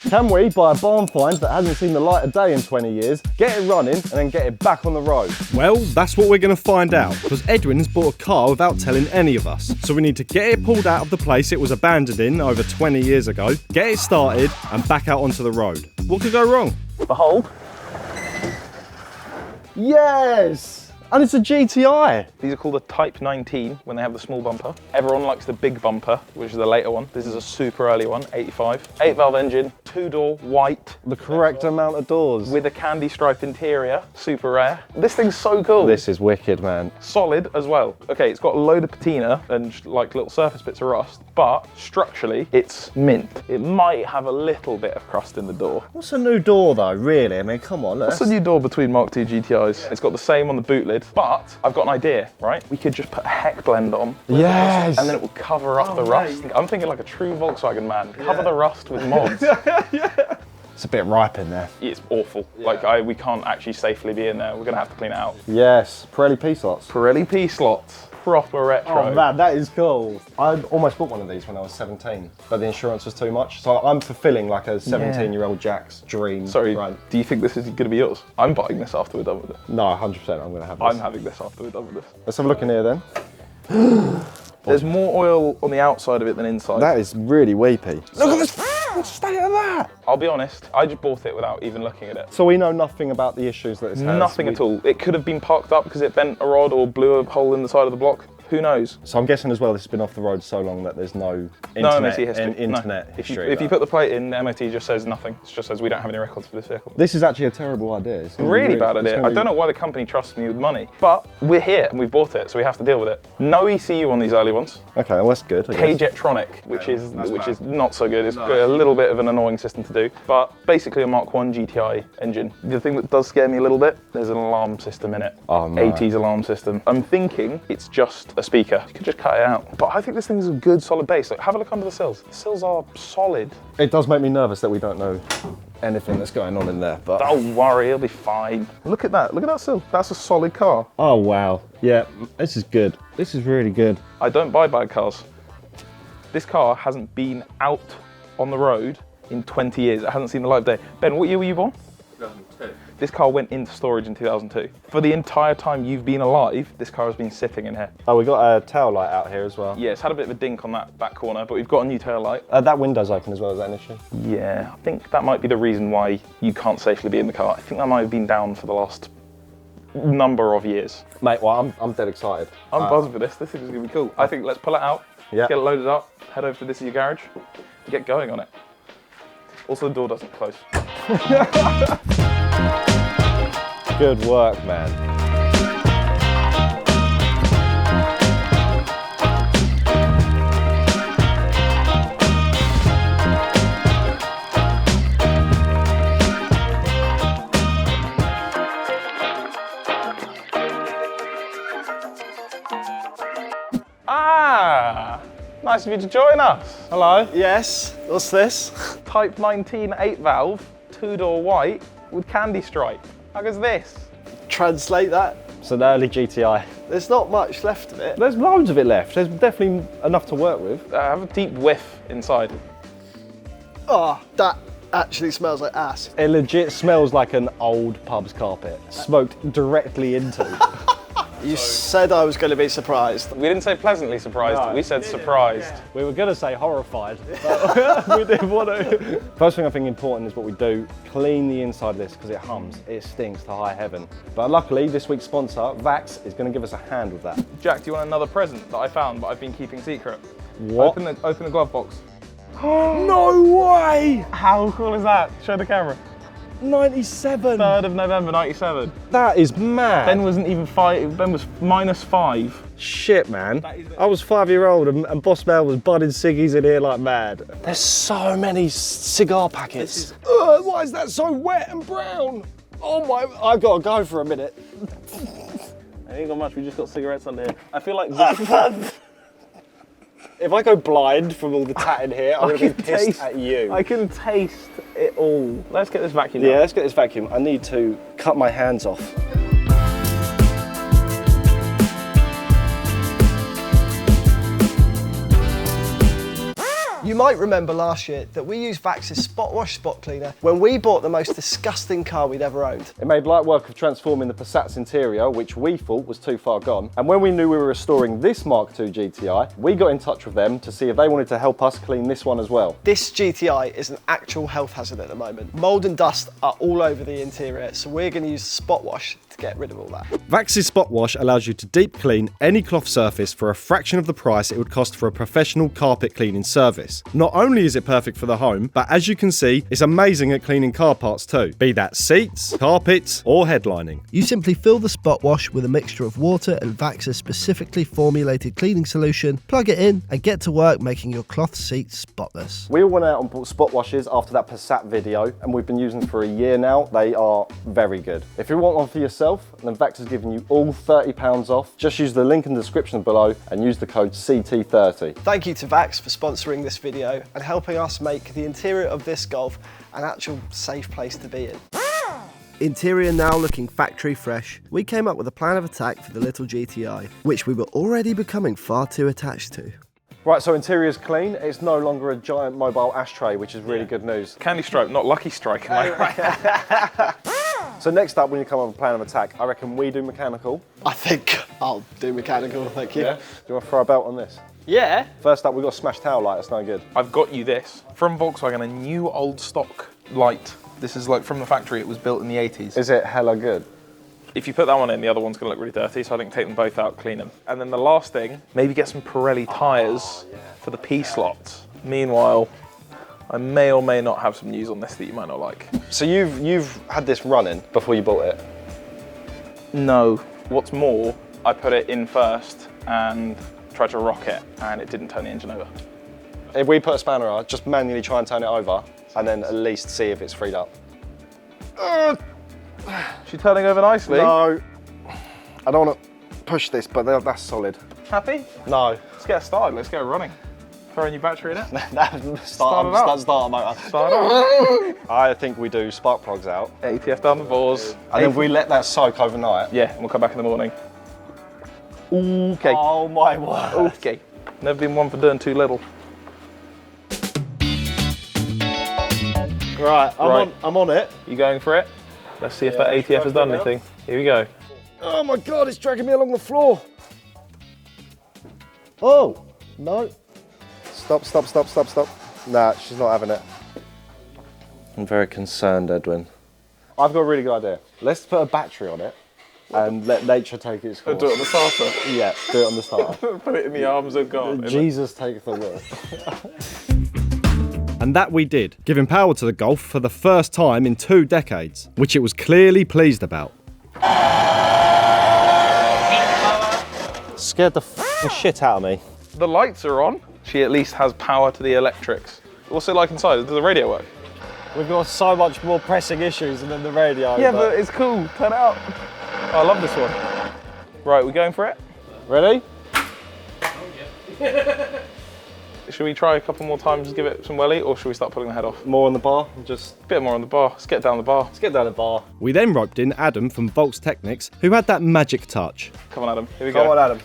Can we buy a barn find that hasn't seen the light of day in 20 years, get it running, and then get it back on the road? Well, that's what we're going to find out, because Edwin's bought a car without telling any of us. So we need to get it pulled out of the place it was abandoned in over 20 years ago, get it started, and back out onto the road. What could go wrong? Behold. Yes! And it's a GTI. These are called a Type 19 when they have the small bumper. Everyone likes the big bumper, which is the later one. This is a super early one, 85. 8-valve engine, 2-door, white. The correct amount of doors. With a candy stripe interior, super rare. This thing's so cool. This is wicked, man. Solid as well. Okay, it's got a load of patina and like little surface bits of rust, but structurally, it's mint. It might have a little bit of crust in the door. What's a new door though, really? I mean, come on. What's the new door between Mk2 GTIs? It's got the same on the boot lid, but I've got an idea, right? We could just put a heck blend on. Yes! And then it will cover up the rust. I'm thinking like a true Volkswagen man. Cover the rust with mods. Yeah. It's a bit ripe in there. It's awful. Like we can't actually safely be in there. We're gonna have to clean it out. Yes, Pirelli P slots. Pirelli P slots. Proper retro. Oh man, that is cool. I almost bought one of these when I was 17, but the insurance was too much. So I'm fulfilling like a 17-year-old Jack's dream. Sorry, right? Do you think this is gonna be yours? I'm buying this after we're done with it. No, 100% I'm gonna have this. I'm having this after we're done with this. Let's have a look in here then. There's more oil on the outside of it than inside. That is really weepy. Look at the state of that. I'll be honest, I just bought it without even looking at it. So we know nothing about the issues that this has? Nothing at all. It could have been parked up because it bent a rod or blew a hole in the side of the block. Who knows? So I'm guessing as well this has been off the road so long that there's no MOT history. history. If you put the plate in, the MOT just says nothing. It just says we don't have any records for this vehicle. This is actually a terrible idea. It's Really bad idea. I don't know why the company trusts me with money, but we're here and we've bought it, so we have to deal with it. No ECU on these early ones. Okay, well that's good. K-Jetronic, which is not so good. It's got a little bit of an annoying system to do, but basically a Mark 1 GTI engine. The thing that does scare me a little bit, there's an alarm system in it. Oh no. 80s alarm system. I'm thinking it's just a speaker. You could just cut it out. But I think this thing's a good solid base. Like, have a look under the sills. The sills are solid. It does make me nervous that we don't know anything that's going on in there, but don't worry, it'll be fine. Look at that. Look at that sill. That's a solid car. Oh wow. Yeah, this is good. This is really good. I don't buy bad cars. This car hasn't been out on the road in 20 years. It hasn't seen the light of day. Ben, what year were you born? 2002. This car went into storage in 2002. For the entire time you've been alive, this car has been sitting in here. Oh, we got a tail light out here as well. Yeah, it's had a bit of a dink on that back corner, but we've got a new tail light. That window's open as well, is that an issue? Yeah, I think that might be the reason why you can't safely be in the car. I think that might have been down for the last number of years. Mate, well, I'm dead excited. I'm buzzing for this. This thing is gonna be cool. I think let's pull it out, yeah. Get it loaded up, head over to this is your garage, and get going on it. Also, the door doesn't close. Good work, man. Nice of you to join us. Hello. Yes, what's this? Type 19 8-valve, 2-door white with candy stripe. How goes this? Translate that. It's an early GTI. There's not much left of it. There's loads of it left. There's definitely enough to work with. Have a deep whiff inside. Oh, that actually smells like ass. It legit smells like an old pub's carpet, smoked directly into. You said I was going to be surprised. We didn't say pleasantly surprised, No. we said surprised. We were going to say horrified, but we didn't want to. First thing I think important is what we do, clean the inside of this because it hums, it stinks to high heaven. But luckily, this week's sponsor, VAX, is going to give us a hand with that. Jack, do you want another present that I found but I've been keeping secret? What? Open the glove box. No way! How cool is that? Show the camera. 97. 3rd of November, 97. That is mad. Ben wasn't even 5, Ben was -5. Shit, man. I was 5-year-old and Boss Man was budding ciggies in here like mad. There's so many cigar packets. Why is that so wet and brown? Oh my, I've got to go for a minute. I ain't got much, we just got cigarettes under here. I feel like this. If I go blind from all the tat in here, I'm going to be pissed at you. I can taste it all. Let's get this vacuum Yeah, out. let's get this vacuum. I need to cut my hands off. You might remember last year that we used VAX's Spot Wash spot cleaner when we bought the most disgusting car we'd ever owned. It made light work of transforming the Passat's interior, which we thought was too far gone. And when we knew we were restoring this Mk2 GTI, we got in touch with them to see if they wanted to help us clean this one as well. This GTI is an actual health hazard at the moment. Mold and dust are all over the interior, so we're going to use Spot Wash to get rid of all that. VAX's Spot Wash allows you to deep clean any cloth surface for a fraction of the price it would cost for a professional carpet cleaning service. Not only is it perfect for the home, but as you can see, it's amazing at cleaning car parts too, be that seats, carpets, or headlining. You simply fill the Spot Wash with a mixture of water and VAX's specifically formulated cleaning solution, plug it in, and get to work making your cloth seats spotless. We all went out and bought Spot Washes after that Passat video, and we've been using them for a year now. They are very good. If you want one for yourself, then VAX has given you all £30 off. Just use the link in the description below and use the code CT30. Thank you to VAX for sponsoring this video and helping us make the interior of this Golf an actual safe place to be in. Interior now looking factory fresh, we came up with a plan of attack for the little GTI, which we were already becoming far too attached to. Right, so interior's clean. It's no longer a giant mobile ashtray, which is really good news. Candy Stripe, not Lucky Strike. Am I right? So next up, when you come up with a plan of attack, I reckon we do mechanical. I think I'll do mechanical, thank you. Yeah? Do you want to throw a belt on this? Yeah. First up, we've got a smashed tail light. It's no good. I've got you this. From Volkswagen, a new old stock light. This is like from the factory. It was built in the 80s. Is it hella good? If you put that one in, the other one's going to look really dirty, so I think take them both out, clean them. And then the last thing, maybe get some Pirelli tyres for the P-slots. Meanwhile, I may or may not have some news on this that you might not like. So you've had this running before you bought it? No. What's more, I put it in first and tried to rock it, and it didn't turn the engine over. If we put a spanner on, just manually try and turn it over, and then at least see if it's freed up. She's turning over nicely. No, I don't want to push this, but that's solid. Happy? No. Let's get started, let's go running. Throw a new battery in it. Start a motor. Start it up. I think we do spark plugs out. ATF down the bores. And then we let that soak overnight. Yeah, and we'll come back in the morning. Okay. Oh my word. Okay. Never been one for doing too little. Right, I'm on it. You going for it? Let's see if that ATF has done anything. Here we go. Oh my God, it's dragging me along the floor. Oh, no. Stop. Nah, she's not having it. I'm very concerned, Edwin. I've got a really good idea. Let's put a battery on it and let nature take its course. Do it on the starter. Yeah, do it on the starter. Put it in the arms of God. Jesus taketh the wheel. And that we did, giving power to the Golf for the first time in 2 decades, which it was clearly pleased about. Scared the f***ing shit out of me. The lights are on. She at least has power to the electrics. What's it like inside? Does the radio work? We've got so much more pressing issues than the radio. Yeah, but it's cool. Turn it out. I love this one. Right, we going for it? Ready? Should we try a couple more times, give it some welly, or should we start pulling the head off? More on the bar, just A bit more on the bar. Let's get down the bar. let's get down the bar. We then roped in Adam from Volks Technics, who had that magic touch. Come on, Adam. Here we Come go. on, Adam.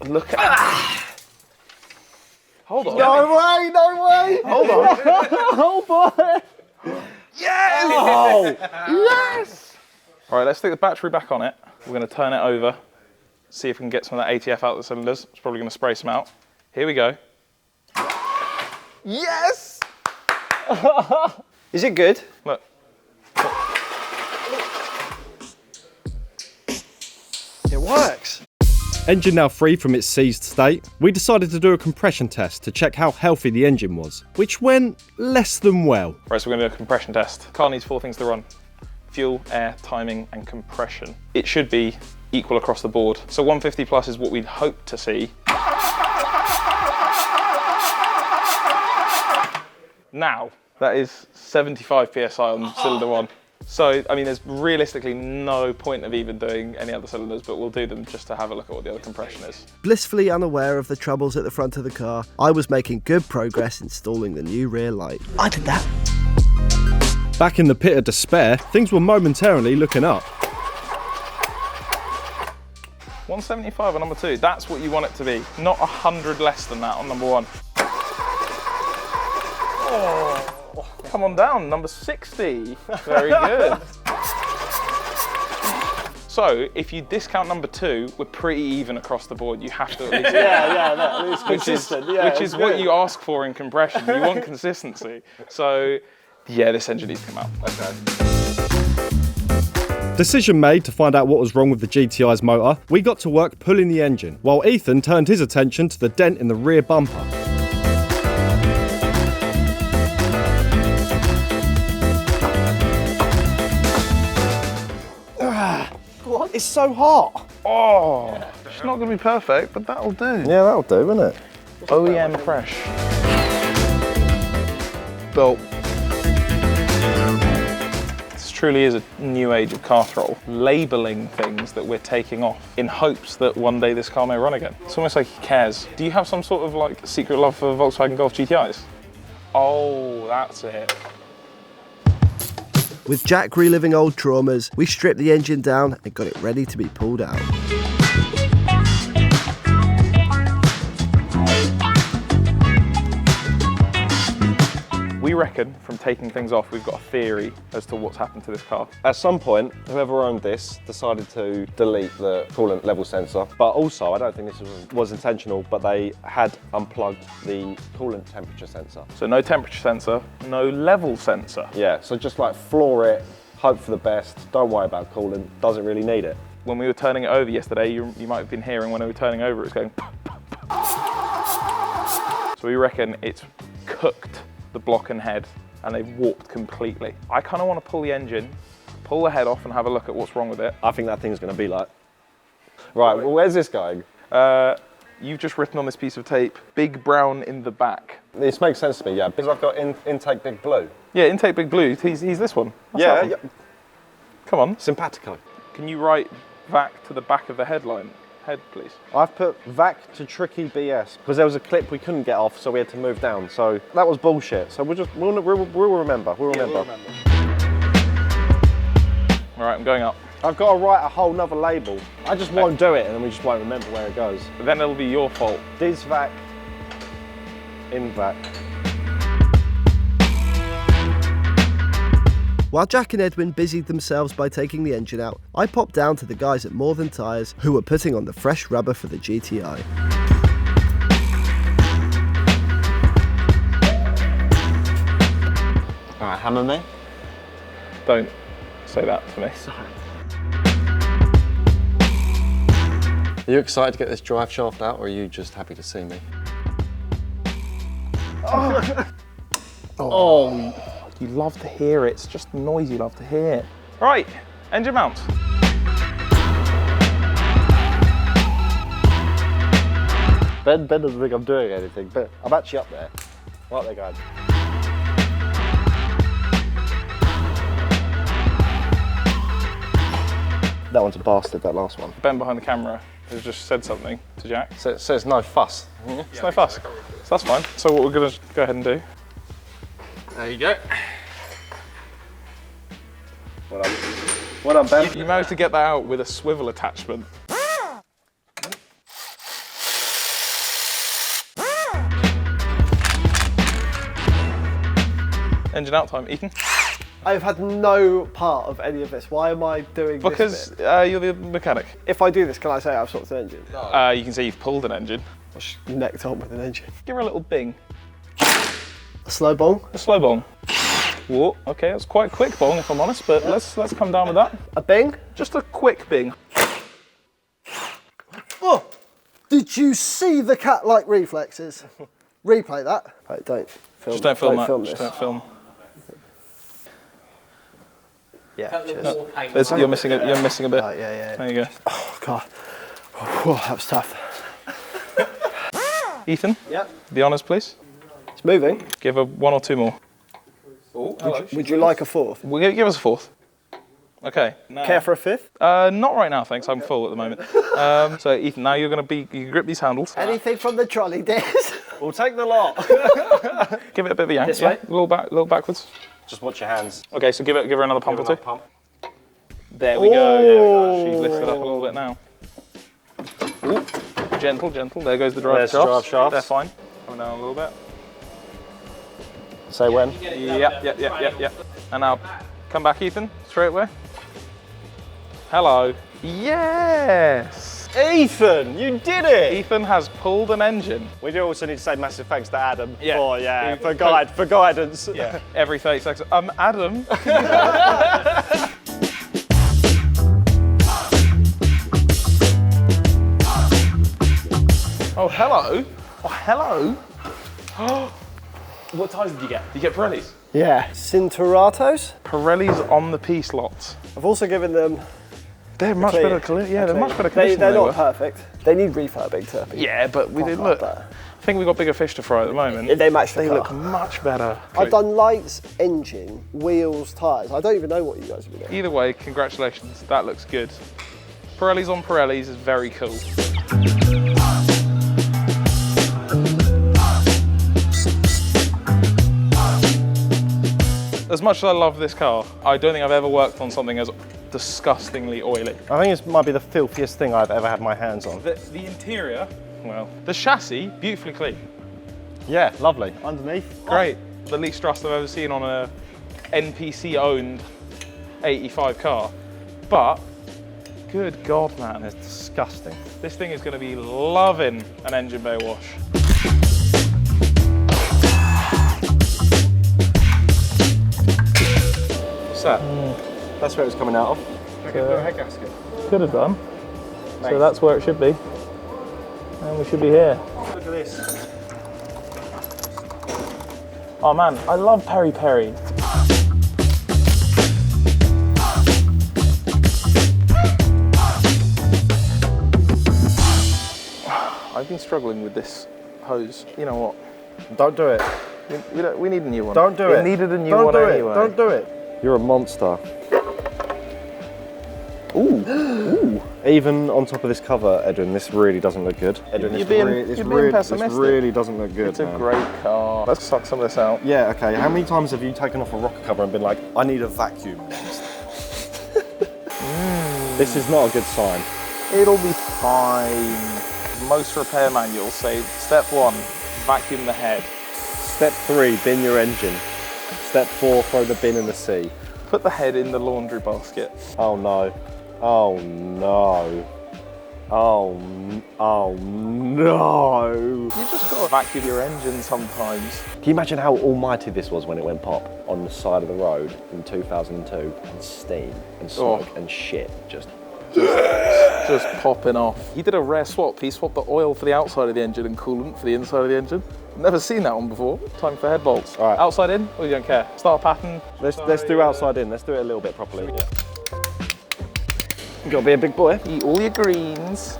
Look at Hold on. No way! Hold on. Oh boy! Yes! Oh! Yes! All right, let's stick the battery back on it. We're going to turn it over, see if we can get some of that ATF out of the cylinders. It's probably going to spray some out. Here we go. Yes! Is it good? Look. It works. Engine now free from its seized state, we decided to do a compression test to check how healthy the engine was, which went less than well. Right, so we're going to do a compression test. Car needs 4 things to run: fuel, air, timing, and compression. It should be equal across the board. So 150 plus is what we'd hope to see. Now, that is 75 PSI on cylinder 1. So, I mean, there's realistically no point of even doing any other cylinders, but we'll do them just to have a look at what the other compression is. Blissfully unaware of the troubles at the front of the car, I was making good progress installing the new rear light. I did that. Back in the pit of despair, things were momentarily looking up. 175 on number 2, that's what you want it to be. Not 100 less than that on number 1. Oh, come on down, number 60. Very good. So, if you discount number 2, we're pretty even across the board. You have to at least Yeah, it's consistent. which is what you ask for in compression. You want consistency. So, yeah, this engine needs to come out. Okay. Decision made to find out what was wrong with the GTI's motor. We got to work pulling the engine, while Ethan turned his attention to the dent in the rear bumper. What? It's so hot. Oh, it's not going to be perfect, but that'll do. Yeah, that'll do, won't it? OEM fresh. Well, this truly is a new age of car throttle. Labelling things that we're taking off in hopes that one day this car may run again. It's almost like he cares. Do you have some sort of like secret love for Volkswagen Golf GTIs? Oh, that's it. With Jack reliving old traumas, we stripped the engine down and got it ready to be pulled out. We reckon from taking things off, we've got a theory as to what's happened to this car. At some point, whoever owned this decided to delete the coolant level sensor. But also, I don't think this was intentional, but they had unplugged the coolant temperature sensor. So no temperature sensor, no level sensor. Yeah, so just like floor it, hope for the best, don't worry about coolant, doesn't really need it. When we were turning it over yesterday, you might have been hearing when we were turning over, it was going. So we reckon it's cooked the block and head, and they've warped completely. I kind of want to pull the engine, pull the head off and have a look at what's wrong with it. I think that thing's going to be like... Right, well, where's this going? You've just written on this piece of tape, big brown in the back. This makes sense to me, yeah, because I've got intake big blue. Yeah, intake big blue, he's this one. That's that one. Yeah. Come on. Simpatico. Can you write VAC to the back of the head, please? I've put VAC to tricky BS because there was a clip we couldn't get off, so we had to move down. So that was bullshit. So we'll remember. We'll remember. All right, I'm going up. I've got to write a whole nother label. I just won't do it, and then we just won't remember where it goes. Then it'll be your fault. Dis VAC, in VAC. While Jack and Edwin busied themselves by taking the engine out, I popped down to the guys at More Than Tyres who were putting on the fresh rubber for the GTI. All right, hammer me. Don't say that to me. Sorry. Are you excited to get this drive shaft out, or are you just happy to see me? Oh, you love to hear it. It's just the noise you love to hear. Right, engine mount. Ben doesn't think I'm doing anything, but I'm actually up there. Right there, guys. That one's a bastard, that last one. Ben behind the camera has just said something to Jack. So it says no fuss. It's no fuss. So that's fine. So what we're going to go ahead and do. There you go. Well done. Well done, Ben. You managed to get that out with a swivel attachment. Engine out time, Ethan. I've had no part of any of this. Why am I doing because this bit? You're the mechanic. If I do this, can I say I've swapped an engine? You can say you've pulled an engine. I just necked on with an engine. Give her a little bing. A slow bong? A slow bong. Whoa, okay, that's quite a quick bong if I'm honest, but let's come down with that. A bing? Just a quick bing. Oh! Did you see the cat-like reflexes? Replay that. Right, don't film. Just don't film that. Film Just this. don't film. Yeah, cheers. You're missing a bit. Right, yeah. There you go. Oh, God. Oh, that was tough. Ethan? Yeah. The honours, please. It's moving. Give her one or two more. Would you like a fourth? We'll give us a fourth. Okay. Now, Care for a fifth? not right now, thanks. I'm full at the moment. So Ethan, now you're going to you grip these handles. Anything from the trolley, Des? We'll take the lot. Give it a bit of a yank. This way? A little backwards. Just watch your hands. Okay, so give her another pump or two. Pump. There we go. She's lifted up a little bit now. Ooh. Gentle. There goes the drive There's shafts. the drive shafts. They're fine. Coming down a little bit. Say when. Yep. And now, come back, Ethan, straight away. Hello. Yes! Ethan, you did it! Ethan has pulled an engine. We do also need to say massive thanks to Adam Yeah. for guidance. Yeah, every 30 seconds. Adam. Oh, hello. Oh, hello. What tyres did you get? Did you get Pirellis? Yeah, Cinturatos. Pirellis on the P slots. I've also given them. They're much better. Yeah, they're much better condition. They're than not were. perfect. They need refurbing to be. Yeah, but we did look. I think we've got bigger fish to fry at the moment. They match the They car. look much better. I've done lights, engine, wheels, tyres. I don't even know what you guys have been doing. Either way, congratulations. That looks good. Pirellis on Pirellis is very cool. As much as I love this car, I don't think I've ever worked on something as disgustingly oily. I think it might be the filthiest thing I've ever had my hands on. The interior, well, the chassis, beautifully clean. Yeah, lovely. Underneath, Great. The least rust I've ever seen on a NPC-owned 85 car. But, good God, man. it's disgusting. This thing is going to be loving an engine bay wash. What's that? That's where it was coming out of. Head gasket. Could have done. So that's where it should be. And we should be here. Look at this. Oh man, I love Peri Peri. I've been struggling with this hose. You know what? Don't do it. We need a new one. Don't do it. We needed a new Don't one do anyway. it. Don't do it. You're a monster. Ooh. Even on top of this cover, Edwin, this really doesn't look good. Edwin, You're this being pessimistic. This really doesn't look good, It's a man. great car. Let's suck some of this out. Yeah, okay. How many times have you taken off a rocker cover and been like, I need a vacuum next? This is not a good sign. It'll be fine. Most repair manuals say step 1, vacuum the head. Step 3, bin your engine. Step 4, throw the bin in the sea. Put the head in the laundry basket. Oh no. Oh no. Oh no. You just gotta vacuum your engine sometimes. Can you imagine how almighty this was when it went pop on the side of the road in 2002? And steam and smoke and shit just popping off. He did a rare swap. He swapped the oil for the outside of the engine and coolant for the inside of the engine. Never seen that one before. Time for head bolts. All right. Outside in, or you don't care? Start a pattern. Let's do outside in. Let's do it a little bit properly. Yeah. You gotta be a big boy. Eat all your greens.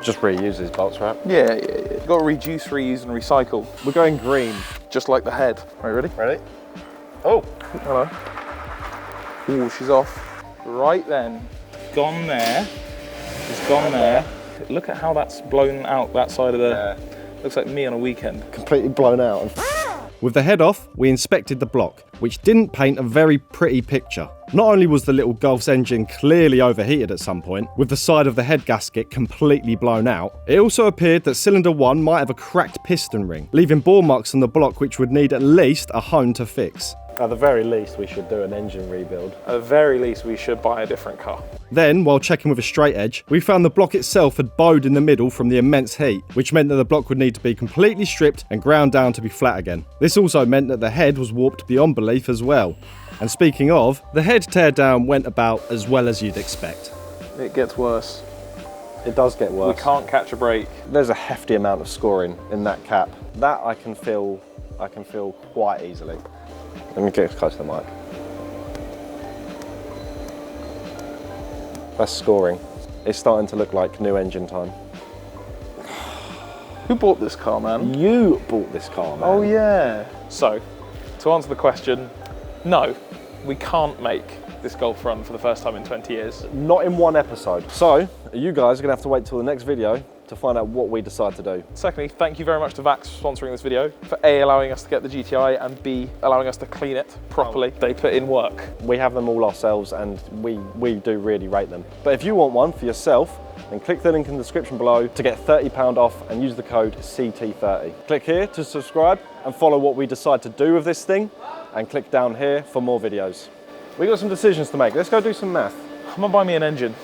Just reuse these bolts, right? Yeah. Got to reduce, reuse, and recycle. We're going green. Just like the head. Are you ready? Ready? Oh. Hello. Ooh, she's off. Right then. Gone there. It's gone there. Look at how that's blown out that side of the... Looks like me on a weekend. Completely blown out. With the head off, we inspected the block, which didn't paint a very pretty picture. Not only was the little Golf's engine clearly overheated at some point, with the side of the head gasket completely blown out, it also appeared that cylinder 1 might have a cracked piston ring, leaving bore marks on the block which would need at least a hone to fix. At the very least, we should do an engine rebuild. At the very least, we should buy a different car. Then, while checking with a straight edge, we found the block itself had bowed in the middle from the immense heat, which meant that the block would need to be completely stripped and ground down to be flat again. This also meant that the head was warped beyond belief as well. And speaking of, the head teardown went about as well as you'd expect. It gets worse. It does get worse. We can't catch a break. There's a hefty amount of scoring in that cap. That I can feel quite easily. Let me get close to the mic. That's scoring. It's starting to look like new engine time. Who bought this car, man? You bought this car, man. Oh yeah. So, to answer the question, no, we can't make this Golf run for the first time in 20 years. Not in one episode. So, you guys are gonna have to wait till the next video to find out what we decide to do. Secondly, thank you very much to VAX for sponsoring this video, for A, allowing us to get the GTI, and B, allowing us to clean it properly. They put in work. We have them all ourselves and we do really rate them. But if you want one for yourself, then click the link in the description below to get £30 off and use the code CT30. Click here to subscribe and follow what we decide to do with this thing, and click down here for more videos. We got some decisions to make. Let's go do some math. I'm gonna buy me an engine.